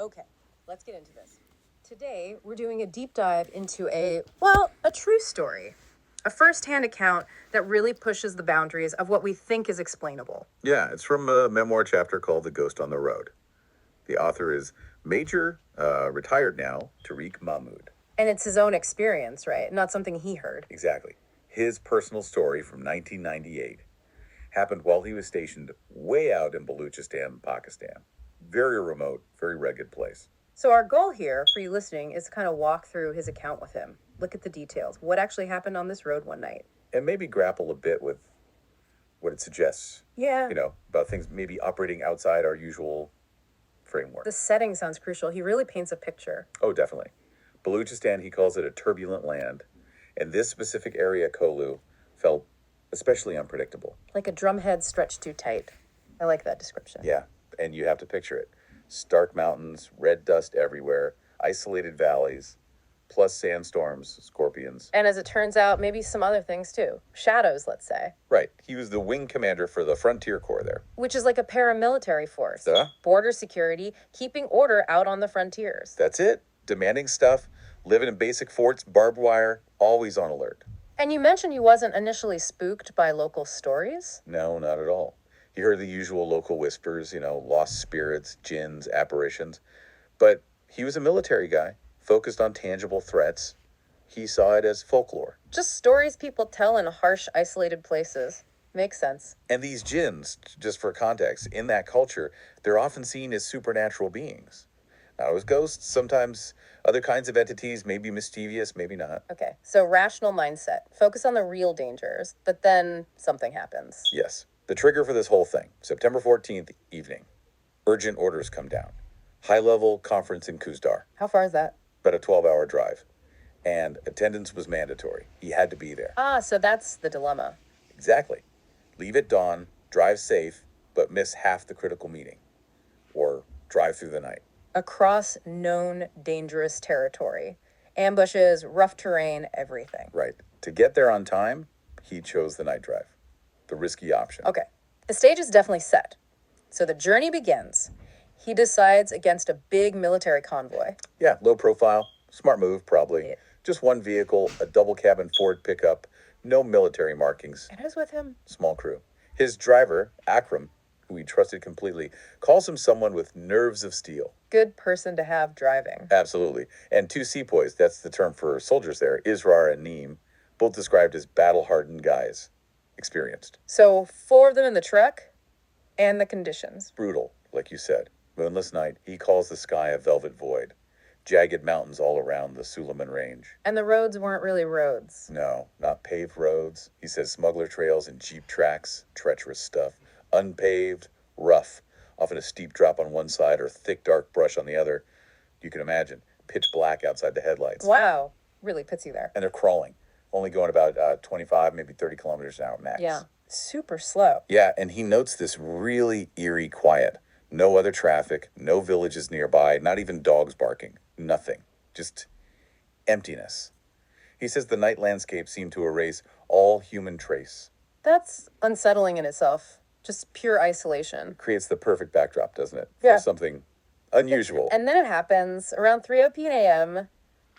Okay, let's get into this. Today, we're doing a deep dive into a true story. A first-hand account that really pushes the boundaries of what we think is explainable. Yeah, it's from a memoir chapter called The Ghost on the Road. The author is Major, retired now, Tariq Mahmood. And it's his own experience, right? Not something he heard. Exactly. His personal story from 1998 happened while he was stationed way out in Baluchistan, Pakistan. Very remote, very rugged place. So our goal here for you listening is to kind of walk through his account with him. Look at the details. What actually happened on this road one night? And maybe grapple a bit with what it suggests. Yeah. About things maybe operating outside our usual framework. The setting sounds crucial. He really paints a picture. Oh, definitely. Baluchistan, he calls it a turbulent land. And this specific area, Kolu, felt especially unpredictable. Like a drumhead stretched too tight. I like that description. Yeah, and you have to picture it. Stark mountains, red dust everywhere, isolated valleys, plus sandstorms, scorpions. And as it turns out, maybe some other things too. Shadows, let's say. Right. He was the wing commander for the Frontier Corps there. Which is like a paramilitary force. Duh. Border security, keeping order out on the frontiers. That's it. Demanding stuff, living in basic forts, barbed wire, always on alert. And you mentioned he wasn't initially spooked by local stories? No, not at all. He heard the usual local whispers, lost spirits, jinns, apparitions. But he was a military guy, focused on tangible threats. He saw it as folklore. Just stories people tell in harsh, isolated places. Makes sense. And these jinns, just for context, in that culture, they're often seen as supernatural beings. Not as ghosts, sometimes other kinds of entities, maybe mischievous, maybe not. Okay, so rational mindset. Focus on the real dangers, but then something happens. Yes. The trigger for this whole thing, September 14th evening. Urgent orders come down. High-level conference in Kuzdar. How far is that? About a 12-hour drive. And attendance was mandatory. He had to be there. Ah, so that's the dilemma. Exactly. Leave at dawn, drive safe, but miss half the critical meeting. Or drive through the night. Across known dangerous territory. Ambushes, rough terrain, everything. Right. To get there on time, he chose the night drive. The risky option. Okay, the stage is definitely set. So the journey begins. He decides against a big military convoy. Yeah, low profile. Smart move, probably. Yeah. Just one vehicle, a double cabin Ford pickup, no military markings. And who's with him? Small crew. His driver, Akram, who he trusted completely, calls him someone with nerves of steel. Good person to have driving. Absolutely. And two sepoys, that's the term for soldiers there, Israr and Neem, both described as battle-hardened guys. Experienced. So 4 of them in the truck, and the conditions. Brutal, like you said. Moonless night, he calls the sky a velvet void. Jagged mountains all around the Suleiman Range. And the roads weren't really roads. No, not paved roads. He says smuggler trails and jeep tracks, treacherous stuff. Unpaved, rough, often a steep drop on one side or thick dark brush on the other. You can imagine, pitch black outside the headlights. Wow, really puts you there. And they're crawling, only going about 25, maybe 30 kilometers an hour max. Yeah, super slow. Yeah, and he notes this really eerie quiet. No other traffic, no villages nearby, not even dogs barking. Nothing. Just emptiness. He says the night landscape seemed to erase all human trace. That's unsettling in itself. Just pure isolation. Creates the perfect backdrop, doesn't it? Yeah. For something unusual. And then it happens around 3:00 a.m.,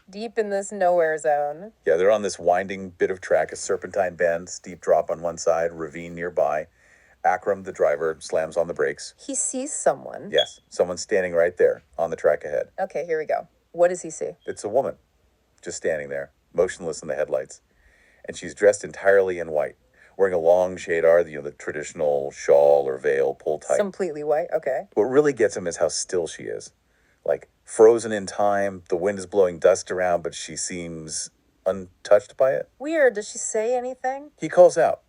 deep in this nowhere zone. Yeah, they're on this winding bit of track, a serpentine bend, steep drop on one side, ravine nearby. Akram, the driver, slams on the brakes. He sees someone. Yes, someone standing right there on the track ahead. Okay, here we go. What does he see? It's a woman, just standing there, motionless in the headlights. And she's dressed entirely in white, wearing a long shadar, the traditional shawl or veil pulled tight. Completely white, okay. What really gets him is how still she is. Like, frozen in time, the wind is blowing dust around, but she seems untouched by it. Weird. Does she say anything? He calls out,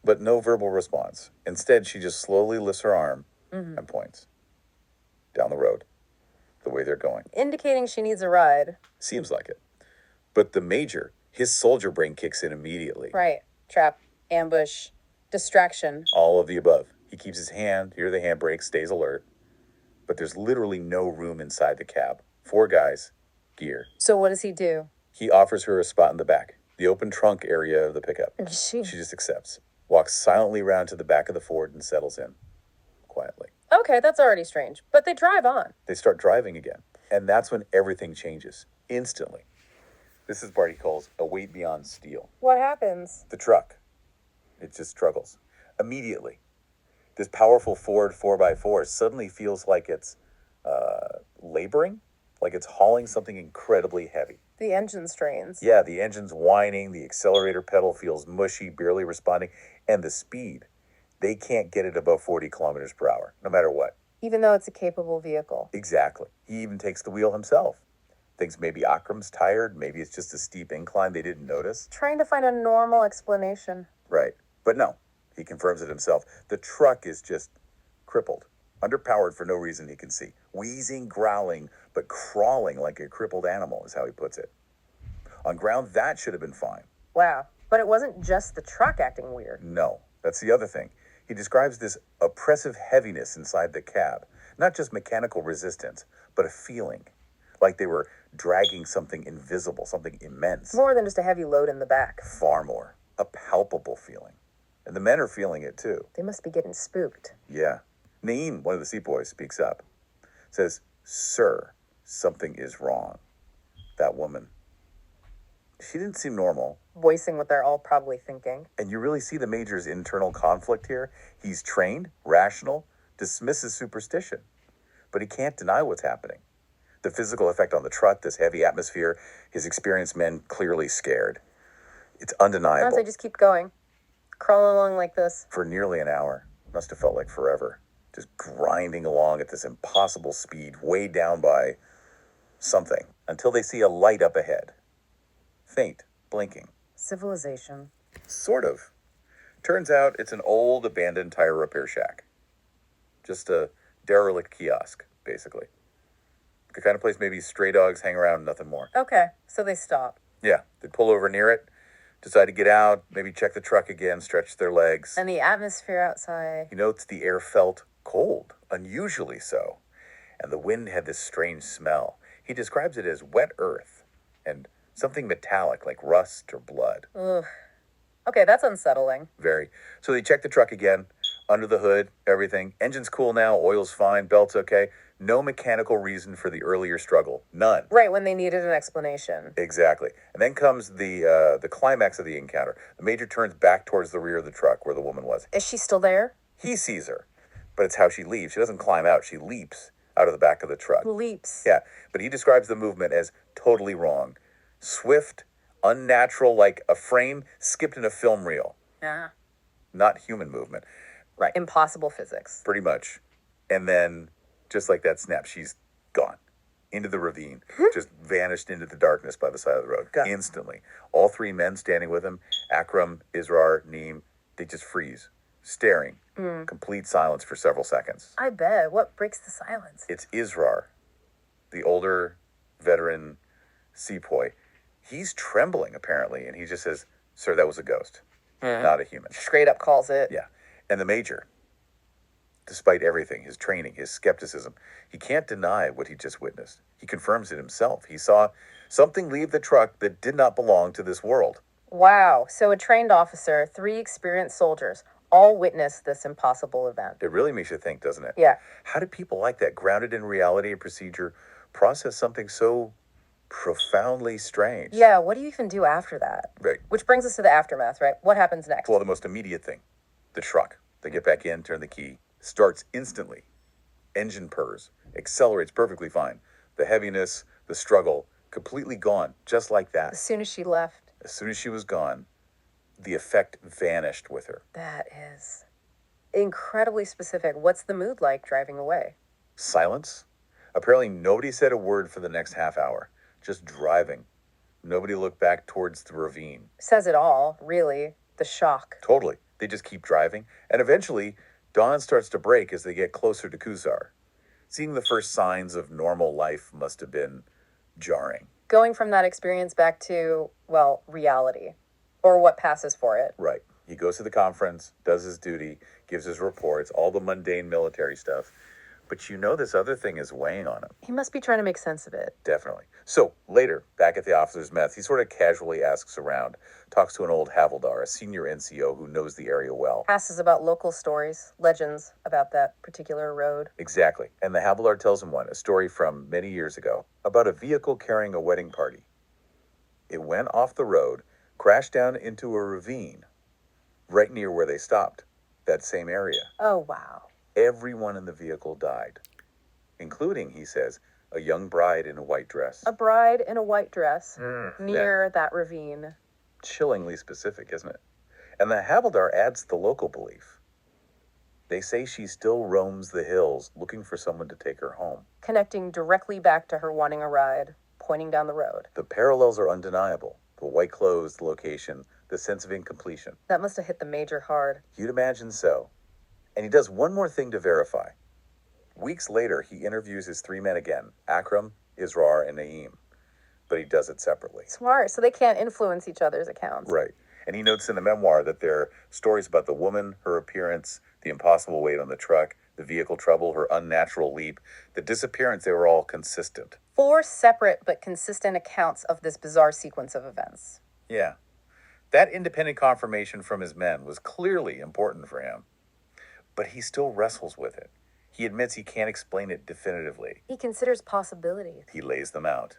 but no verbal response. Instead, she just slowly lifts her arm and points. Down the road, the way they're going. Indicating she needs a ride. Seems like it. But the major, his soldier brain kicks in immediately. Right. Trap, ambush, distraction. All of the above. He keeps his hand, hear the handbrake, stays alert. But there's literally no room inside the cab. 4 guys, gear. So what does he do? He offers her a spot in the back, the open trunk area of the pickup. She She just accepts, walks silently around to the back of the Ford and settles in quietly. Okay, that's already strange. But they drive on. They start driving again. And that's when everything changes instantly. This is what he calls a weight beyond steel. What happens? The truck, it just struggles. Immediately, this powerful Ford 4x4 suddenly feels like it's laboring, like it's hauling something incredibly heavy. The engine strains. Yeah, the engine's whining, the accelerator pedal feels mushy, barely responding, and the speed. They can't get it above 40 kilometers per hour, no matter what. Even though it's a capable vehicle. Exactly. He even takes the wheel himself. Thinks maybe Akram's tired, maybe it's just a steep incline they didn't notice. Trying to find a normal explanation. Right. But no, he confirms it himself. The truck is just crippled, underpowered for no reason he can see. Wheezing, growling, but crawling like a crippled animal is how he puts it. On ground, that should have been fine. Wow. But it wasn't just the truck acting weird. No, that's the other thing. He describes this oppressive heaviness inside the cab, not just mechanical resistance, but a feeling, like they were dragging something invisible, something immense. More than just a heavy load in the back. Far more. A palpable feeling. And the men are feeling it too. They must be getting spooked. Yeah. Naeem, one of the seat boys, speaks up. Says, "Sir, something is wrong." That woman, she didn't seem normal. Voicing what they're all probably thinking. And you really see the Major's internal conflict here. He's trained, rational, dismisses superstition. But he can't deny what's happening. The physical effect on the truck, this heavy atmosphere, his experienced men clearly scared. It's undeniable. Sometimes I just keep going. Crawling along like this. For nearly an hour. Must have felt like forever. Just grinding along at this impossible speed, weighed down by something, until they see a light up ahead. Faint, blinking. Civilization. Sort of. Turns out it's an old abandoned tire repair shack. Just a derelict kiosk, basically. The kind of place maybe stray dogs hang around, nothing more. Okay, so they stop. Yeah, they pull over near it, decide to get out, maybe check the truck again, stretch their legs. And the atmosphere outside. He notes the air felt cold, unusually so, and the wind had this strange smell. He describes it as wet earth and something metallic like rust or blood. Ugh. Okay, that's unsettling. Very. So they check the truck again, under the hood, everything. Engine's cool now, oil's fine, belt's okay. No mechanical reason for the earlier struggle. None. Right, when they needed an explanation. Exactly. And then comes the climax of the encounter. The Major turns back towards the rear of the truck where the woman was. Is she still there? He sees her, but it's how she leaves. She doesn't climb out. She leaps out of the back of the truck. Leaps. Yeah, but he describes the movement as totally wrong. Swift, unnatural, like a frame skipped in a film reel. Yeah. Not human movement. Right. Impossible physics. Pretty much. And then, just like that snap, she's gone. Into the ravine. Just vanished into the darkness by the side of the road. God. Instantly. All three men standing with him, Akram, Israr, Neem, they just freeze. Staring. Complete silence for several seconds. I bet. What breaks the silence? It's Israr, the older veteran sepoy. He's trembling, apparently, and he just says, "Sir, that was a ghost, not a human." Straight up calls it. Yeah. And the Major, despite everything, his training, his skepticism, he can't deny what he just witnessed. He confirms it himself. He saw something leave the truck that did not belong to this world. Wow. So a trained officer, 3 experienced soldiers, all witnessed this impossible event. It really makes you think, doesn't it? Yeah. How do people like that, grounded in reality and procedure, process something so profoundly strange? Yeah, what do you even do after that? Right. Which brings us to the aftermath, right? What happens next? Well, the most immediate thing, the truck. They get back in, turn the key, starts instantly. Engine purrs, accelerates perfectly fine. The heaviness, the struggle, completely gone, just like that. As soon as she left. As soon as she was gone, the effect vanished with her. That is incredibly specific. What's the mood like driving away? Silence. Apparently nobody said a word for the next half hour. Just driving. Nobody looked back towards the ravine. Says it all, really. The shock. Totally. They just keep driving. And eventually, dawn starts to break as they get closer to Kusar. Seeing the first signs of normal life must have been jarring. Going from that experience back to, well, reality. Or what passes for it. Right. He goes to the conference, does his duty, gives his reports, all the mundane military stuff. But you know this other thing is weighing on him. He must be trying to make sense of it. Definitely. So later, back at the officer's mess, he sort of casually asks around, talks to an old Havildar, a senior NCO who knows the area well. Asks about local stories, legends about that particular road. Exactly. And the Havildar tells him one, a story from many years ago, about a vehicle carrying a wedding party. It went off the road, crashed down into a ravine, right near where they stopped, that same area. Oh, wow. Everyone in the vehicle died, including, he says, a young bride in a white dress. A bride in a white dress near that ravine. Chillingly specific, isn't it? And the Havildar adds the local belief. They say she still roams the hills looking for someone to take her home. Connecting directly back to her wanting a ride, pointing down the road. The parallels are undeniable. The white clothes, the location, the sense of incompletion. That must have hit the major hard. You'd imagine so. And he does one more thing to verify. Weeks later, he interviews his three men again, Akram, Israr, and Naeem. But he does it separately. Smart, so they can't influence each other's accounts. Right. And he notes in the memoir that there are stories about the woman, her appearance, the impossible weight on the truck, the vehicle trouble, her unnatural leap, the disappearance, they were all consistent. 4 separate but consistent accounts of this bizarre sequence of events. Yeah. That independent confirmation from his men was clearly important for him. But he still wrestles with it. He admits he can't explain it definitively. He considers possibilities. He lays them out.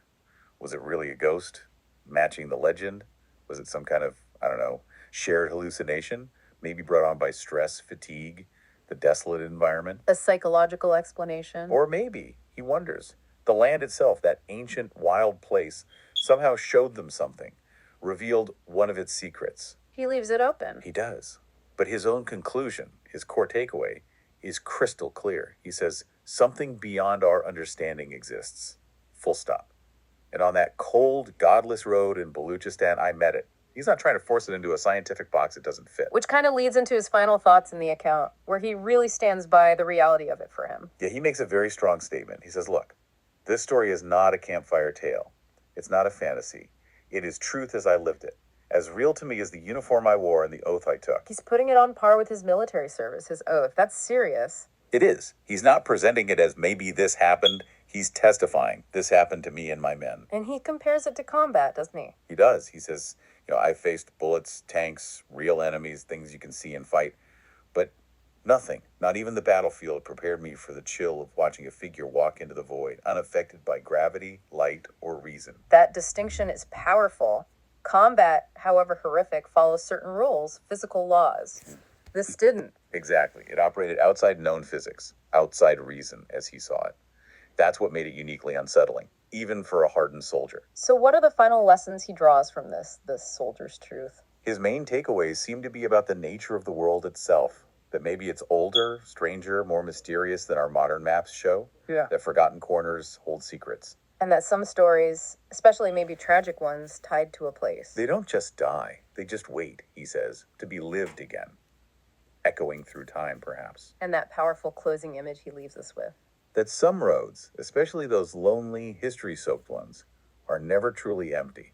Was it really a ghost? Matching the legend? Was it some kind of, shared hallucination? Maybe brought on by stress, fatigue, the desolate environment? A psychological explanation. Or maybe, he wonders, the land itself, that ancient, wild place, somehow showed them something, revealed one of its secrets. He leaves it open. He does. But his own conclusion, his core takeaway, is crystal clear. He says, something beyond our understanding exists. Full stop. And on that cold, godless road in Baluchistan, I met it. He's not trying to force it into a scientific box it doesn't fit. Which kind of leads into his final thoughts in the account, where he really stands by the reality of it for him. Yeah, he makes a very strong statement. He says, look, this story is not a campfire tale. It's not a fantasy. It is truth as I lived it. As real to me as the uniform I wore and the oath I took. He's putting it on par with his military service, his oath. That's serious. It is. He's not presenting it as maybe this happened. He's testifying, this happened to me and my men. And he compares it to combat, doesn't he? He does. He says, I faced bullets, tanks, real enemies, things you can see and fight. But nothing, not even the battlefield, prepared me for the chill of watching a figure walk into the void, unaffected by gravity, light, or reason. That distinction is powerful. Combat, however horrific, follows certain rules, physical laws. This didn't. Exactly. It operated outside known physics, outside reason, as he saw it. That's what made it uniquely unsettling, even for a hardened soldier. So what are the final lessons he draws from this soldier's truth? His main takeaways seem to be about the nature of the world itself, that maybe it's older, stranger, more mysterious than our modern maps show. Yeah. That forgotten corners hold secrets. And that some stories, especially maybe tragic ones, tied to a place. They don't just die, they just wait, he says, to be lived again. Echoing through time, perhaps. And that powerful closing image he leaves us with. That some roads, especially those lonely, history-soaked ones, are never truly empty.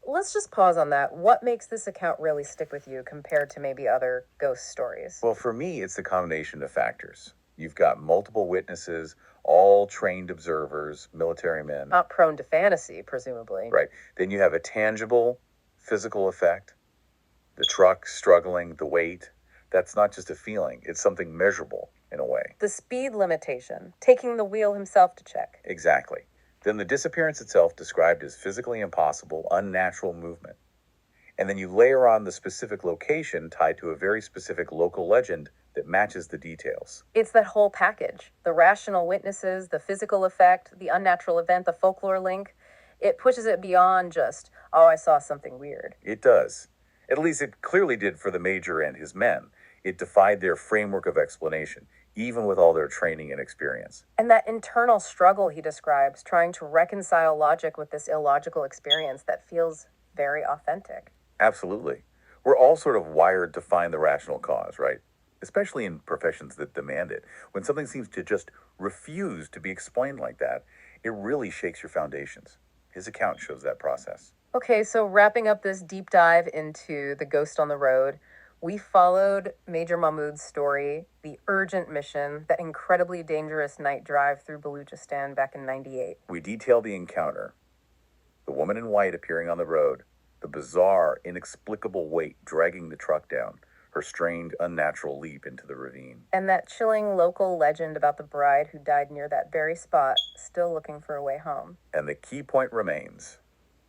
Let's just pause on that. What makes this account really stick with you compared to maybe other ghost stories? Well, for me, it's the combination of factors. You've got multiple witnesses, all trained observers, military men. Not prone to fantasy, presumably. Right. Then you have a tangible, physical effect. The truck struggling, the weight. That's not just a feeling. It's something measurable, in a way. The speed limitation, taking the wheel himself to check. Exactly. Then the disappearance itself described as physically impossible, unnatural movement. And then you layer on the specific location tied to a very specific local legend that matches the details. It's that whole package. The rational witnesses, the physical effect, the unnatural event, the folklore link. It pushes it beyond just, oh, I saw something weird. It does. At least it clearly did for the major and his men. It defied their framework of explanation, even with all their training and experience. And that internal struggle he describes, trying to reconcile logic with this illogical experience that feels very authentic. Absolutely. We're all sort of wired to find the rational cause, right? Especially in professions that demand it. When something seems to just refuse to be explained like that, it really shakes your foundations. His account shows that process. Okay, so wrapping up this deep dive into the ghost on the road, We followed Major Mahmood's story, the urgent mission, that incredibly dangerous night drive through Baluchistan back in '98. We detail the encounter, the woman in white appearing on the road, the bizarre, inexplicable weight dragging the truck down, her strained, unnatural leap into the ravine. And that chilling local legend about the bride who died near that very spot, still looking for a way home. And the key point remains.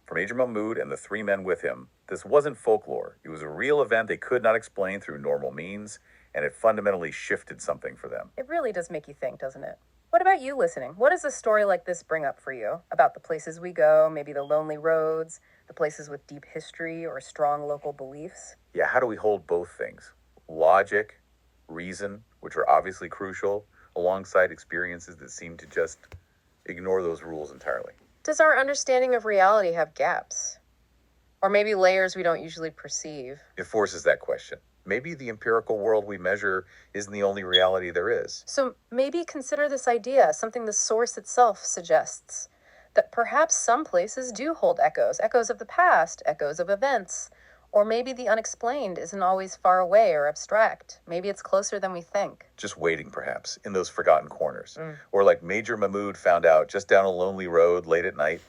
For Major Mahmood and the 3 men with him, this wasn't folklore. It was a real event they could not explain through normal means, and it fundamentally shifted something for them. It really does make you think, doesn't it? What about you listening? What does a story like this bring up for you? About the places we go, maybe the lonely roads, the places with deep history or strong local beliefs? Yeah, how do we hold both things? Logic, reason, which are obviously crucial, alongside experiences that seem to just ignore those rules entirely. Does our understanding of reality have gaps? Or maybe layers we don't usually perceive? It forces that question. Maybe the empirical world we measure isn't the only reality there is. So maybe consider this idea, something the source itself suggests, that perhaps some places do hold echoes, echoes of the past, echoes of events. Or maybe the unexplained isn't always far away or abstract. Maybe it's closer than we think. Just waiting, perhaps, in those forgotten corners. Or like Major Mahmood found out just down a lonely road late at night,